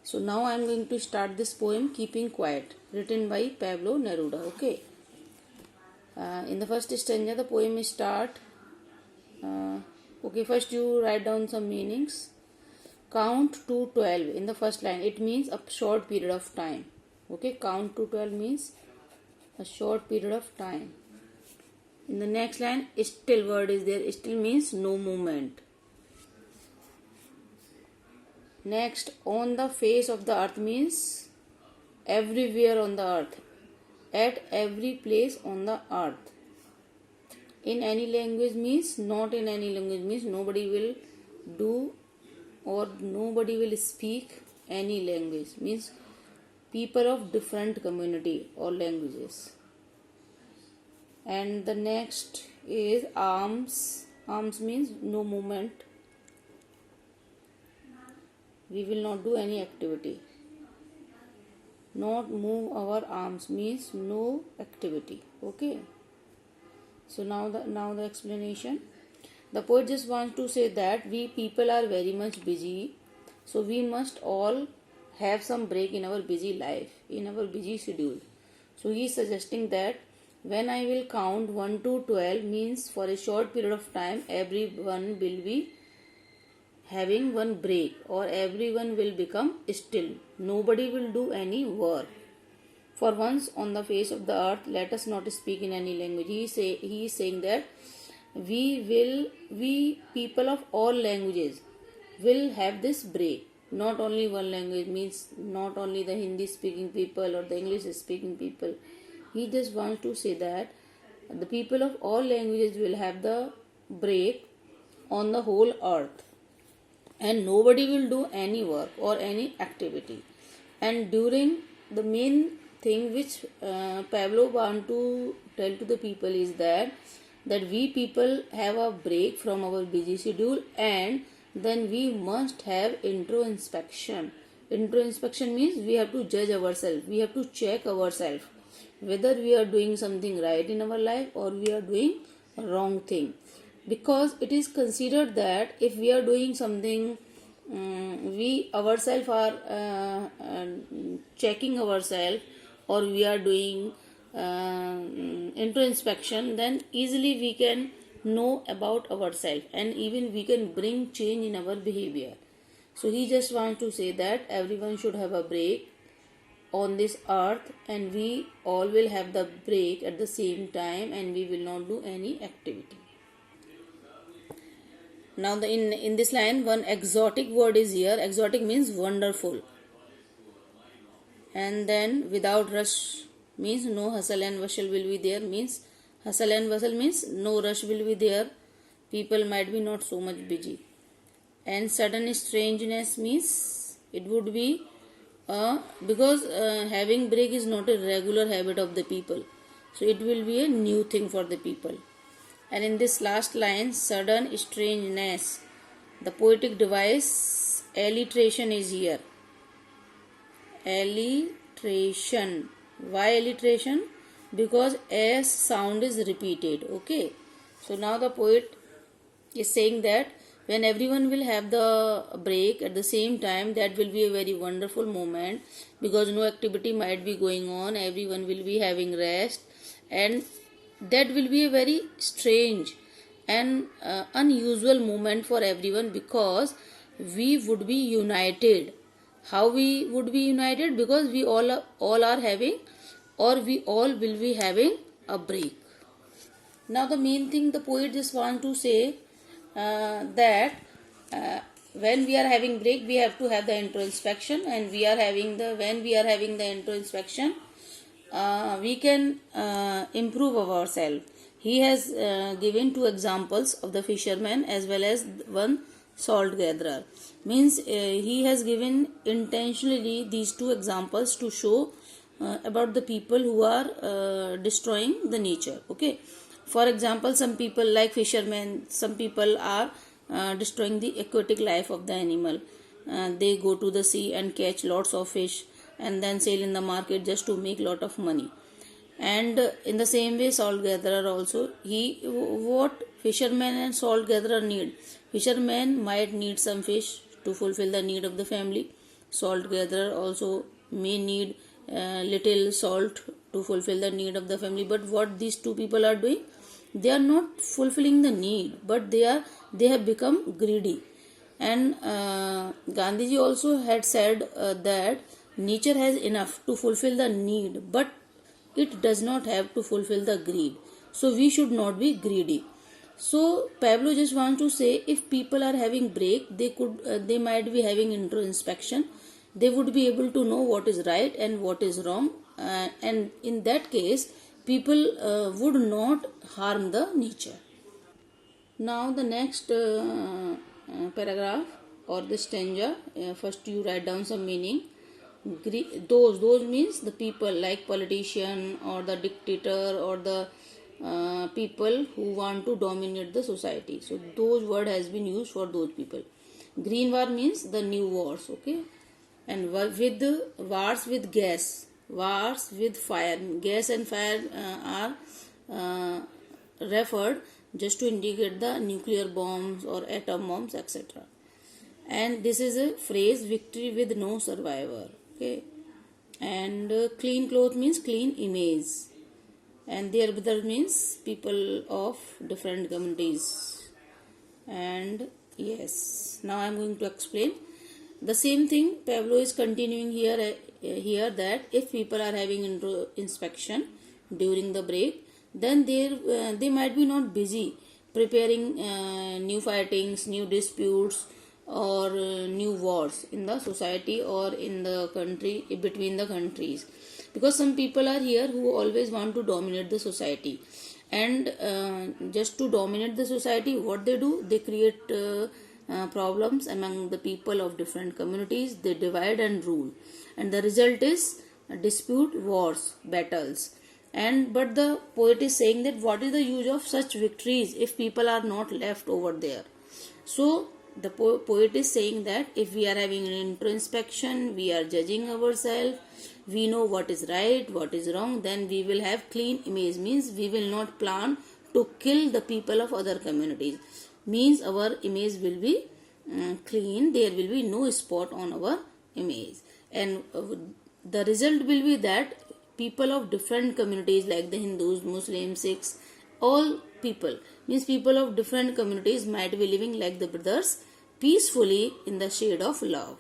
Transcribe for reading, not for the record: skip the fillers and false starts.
So now I am going to start this poem Keeping Quiet, written by Pablo Neruda. Okay. In the first stanza the poem is start. Okay, first you write down some meanings. Count to 12 in the first line. It means a short period of time. Okay, count to 12 means a short period of time. In the next line, still word is there. Still means no movement. Next, on the face of the earth means everywhere on the earth. At every place on the earth. In any language means not in any language means nobody will do or nobody will speak any language. Means people of different community or languages. And the next is arms. Arms means no movement. We will not do any activity. Not move our arms means no activity. Okay. So now the explanation. The poet just wants to say that we people are very much busy. So we must all have some break in our busy life, in our busy schedule. So he is suggesting that when I will count 1 to 12 means for a short period of time everyone will be having one break or everyone will become still. Nobody will do any work. For once on the face of the earth, let us not speak in any language. He is saying that we people of all languages will have this break. Not only one language means not only the Hindi speaking people or the English speaking people. He just wants to say that the people of all languages will have the break on the whole earth. And nobody will do any work or any activity. And during the main thing which Pablo want to tell to the people is that we people have a break from our busy schedule and then we must have introspection. Introspection means we have to judge ourselves. We have to check ourselves whether we are doing something right in our life or we are doing a wrong thing. Because it is considered that if we are doing something, we ourselves are checking ourselves or we are doing introspection, then easily we can know about ourselves and even we can bring change in our behavior. So he just wants to say that everyone should have a break on this earth and we all will have the break at the same time and we will not do any activity. Now in this line one exotic word is here. Exotic means wonderful. And then without rush means no hustle and bustle will be there. Means hustle and bustle means no rush will be there. People might be not so much busy. And sudden strangeness means it would be because having break is not a regular habit of the people. So it will be a new thing for the people. And in this last line, sudden strangeness, the poetic device alliteration is here. Alliteration. Why alliteration? Because S sound is repeated. Okay. So now the poet is saying that when everyone will have the break at the same time, that will be a very wonderful moment because no activity might be going on. Everyone will be having rest and that will be a very strange and unusual moment for everyone because we would be united. How we would be united? Because we all are having or we all will be having a break. Now the main thing the poet just want to say that when we are having break we have to have the introspection and when we are having the introspection we can improve ourselves. He has given 2 examples of the fisherman as well as one salt gatherer. Means he has given intentionally these 2 examples to show about the people who are destroying the nature. Okay. For example, some people like fishermen, some people are destroying the aquatic life of the animal. They go to the sea and catch lots of fish and then sell in the market just to make lot of money. And in the same way salt gatherer also, what fishermen and salt gatherer need? Fishermen might need some fish to fulfill the need of the family. salt gatherer also may need little salt to fulfill the need of the family. But what these two people are doing, they are not fulfilling the need, but they have become greedy. And Gandhiji also had said that nature has enough to fulfill the need, but it does not have to fulfill the greed. So we should not be greedy. So Pablo just wants to say, if people are having break, they might be having introspection. They would be able to know what is right and what is wrong, and in that case, people would not harm the nature. Now the next paragraph or the stanza. First you write down some meaning. Those means the people, like politician or the dictator or the people who want to dominate the society. So those word has been used for those people. Green war means the new wars, okay. And with wars with gas, wars with fire. Gas and fire are referred just to indicate the nuclear bombs or atom bombs, etc. And this is a phrase, victory with no survivor, okay. And clean cloth means clean image, and their brother means people of different communities. And yes, now I am going to explain the same thing. Pablo is continuing here that if people are having inspection during the break, then they might be not busy preparing new fightings, new disputes, or new wars in the society or in the country, between the countries, because some people are here who always want to dominate the society. And just to dominate the society, what they do, they create problems among the people of different communities. They divide and rule, and the result is dispute, wars, battles. And but the poet is saying that what is the use of such victories if people are not left over there? So the poet is saying that if we are having an introspection, we are judging ourselves, we know what is right, what is wrong, then we will have clean image. Means we will not plan to kill the people of other communities. Means our image will be clean, there will be no spot on our image. And the result will be that people of different communities, like the Hindus, Muslims, Sikhs, all people, means people of different communities might be living like the brothers peacefully in the shade of love.